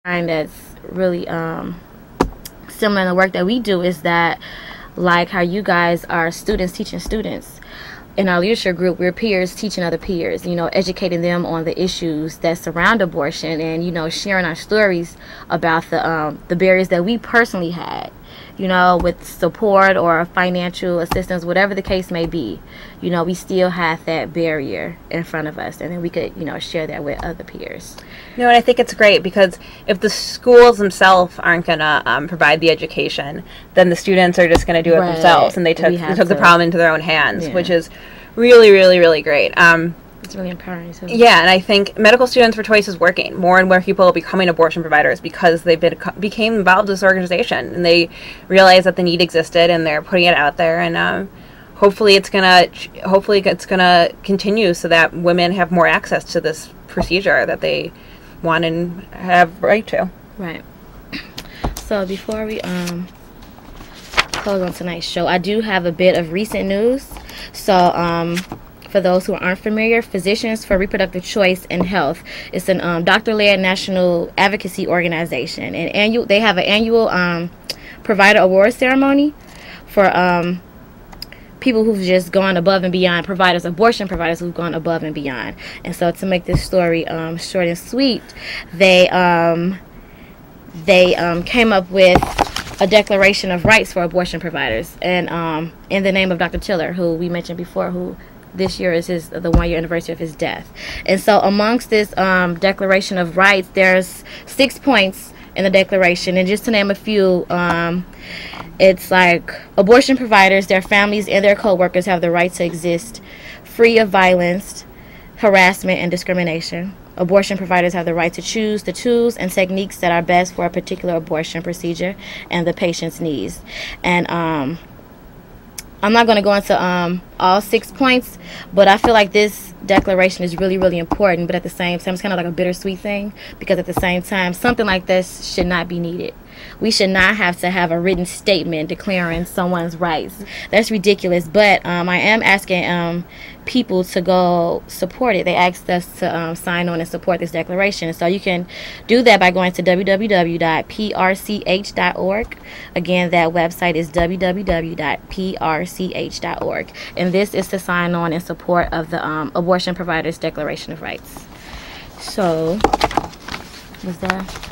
And that's really similar in the work that we do is that, like how you guys are students teaching students. In our leadership group, we're peers teaching other peers, you know, educating them on the issues that surround abortion and, you know, sharing our stories about the barriers that we personally had, you know, with support or financial assistance, whatever the case may be. You know, we still have that barrier in front of us, and then we could, you know, share that with other peers. You know, and I think it's great because if the schools themselves aren't going to provide the education, then the students are just going to do it themselves, and they took the problem into their own hands, which is really, really, really great. It's really empowering too. Yeah, and I think Medical Students for Choice is working. More and more people are becoming abortion providers because they became involved in this organization, and they realized that the need existed, and they're putting it out there, and hopefully it's gonna continue so that women have more access to this procedure that they want and have right to. Right. So before we close on tonight's show, I do have a bit of recent news. So for those who aren't familiar, Physicians for Reproductive Choice and Health. It's an doctor-led national advocacy organization, and they have an annual provider award ceremony for people who've just gone above and beyond, abortion providers who've gone above and beyond. And so to make this story short and sweet, they came up with a Declaration of Rights for abortion providers, and in the name of Dr. Tiller, who we mentioned before, who this year is the 1-year anniversary of his death. And so amongst this Declaration of Rights, there's 6 points in the Declaration, and just to name a few, it's like abortion providers, their families, and their co-workers have the right to exist free of violence, harassment, and discrimination. Abortion providers have the right to choose the tools and techniques that are best for a particular abortion procedure and the patient's needs. And I'm not going to go into all 6 points, but I feel like this declaration is really, really important, but at the same time, it's kind of like a bittersweet thing, because at the same time, something like this should not be needed. We should not have to have a written statement declaring someone's rights. That's ridiculous, but I am asking people to go support it. They asked us to sign on and support this declaration. So you can do that by going to www.prch.org. Again, that website is www.prch.org. And this is to sign on in support of the Abortion Providers Declaration of Rights. So, was that...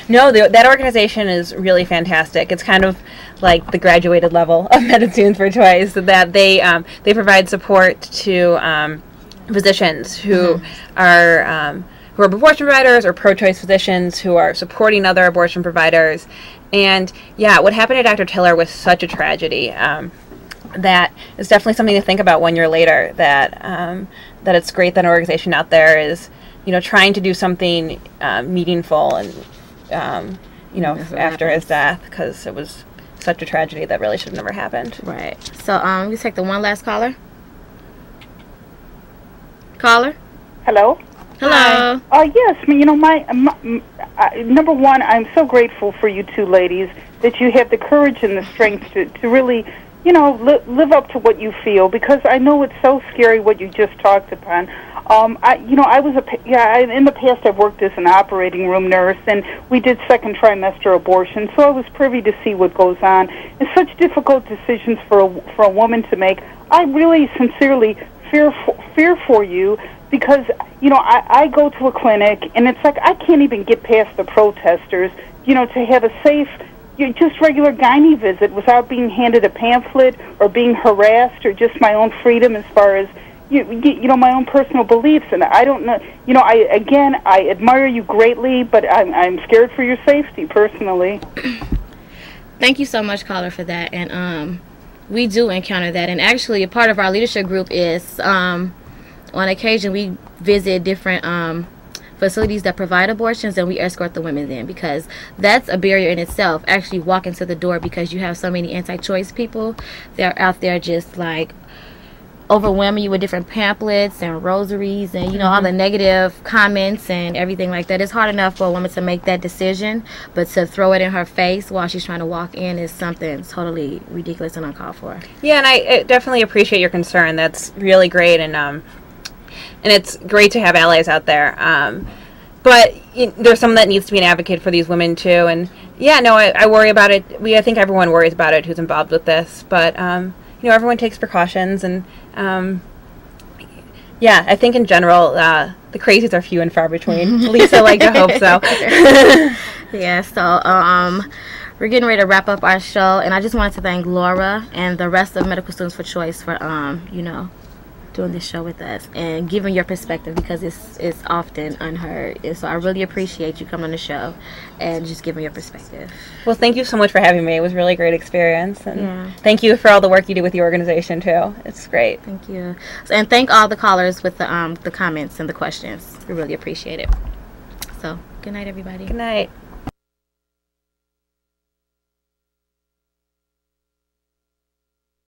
No, that organization is really fantastic. It's kind of like the graduated level of Medicine for Choice, that they provide support to physicians who are abortion providers or pro-choice physicians who are supporting other abortion providers. And yeah, what happened to Dr. Tiller was such a tragedy. That is definitely something to think about 1 year later. That it's great that an organization out there is, you know, trying to do something meaningful and. You know, after his death, because it was such a tragedy that really should have never happened. Right. So, we take the one last caller. Caller? Hello? Hello. Yes, you know, number one, I'm so grateful for you two ladies that you have the courage and the strength to really, you know, live up to what you feel, because I know it's so scary what you just talked upon. In the past I've worked as an operating room nurse, and we did second trimester abortion, so I was privy to see what goes on. And such difficult decisions for a woman to make. I really sincerely fear for you, because, you know, I go to a clinic, and it's like I can't even get past the protesters, you know, to have a safe, just regular gynae visit without being handed a pamphlet or being harassed, or just my own freedom as far as, you know, my own personal beliefs. And I don't know, you know, I admire you greatly, but I'm scared for your safety personally. Thank you so much, caller, for that. And we do encounter that. And actually, a part of our leadership group is, on occasion, we visit different facilities that provide abortions, and we escort the women then, because that's a barrier in itself, actually walking to the door, because you have so many anti-choice people. They're out there just like overwhelming you with different pamphlets and rosaries and, you know, all the negative comments and everything like that. It's hard enough for a woman to make that decision, but to throw it in her face while she's trying to walk in is something totally ridiculous and uncalled for. Yeah, and I definitely appreciate your concern. That's really great, and it's great to have allies out there. but there's someone that needs to be an advocate for these women too. And yeah, no, I worry about it. I think everyone worries about it who's involved with this, but everyone takes precautions, and yeah, I think in general the crazies are few and far between. At least I like to hope so. Yeah, so we're getting ready to wrap up our show, and I just wanted to thank Laura and the rest of Medical Students for Choice for doing this show with us and giving your perspective, because it's often unheard. And so I really appreciate you coming on the show and just giving your perspective. Well, thank you so much for having me. It was a really great experience, and thank you for all the work you do with the organization too. It's great. Thank you. And thank all the callers with the comments and the questions. We really appreciate it. So good night, everybody. Good night.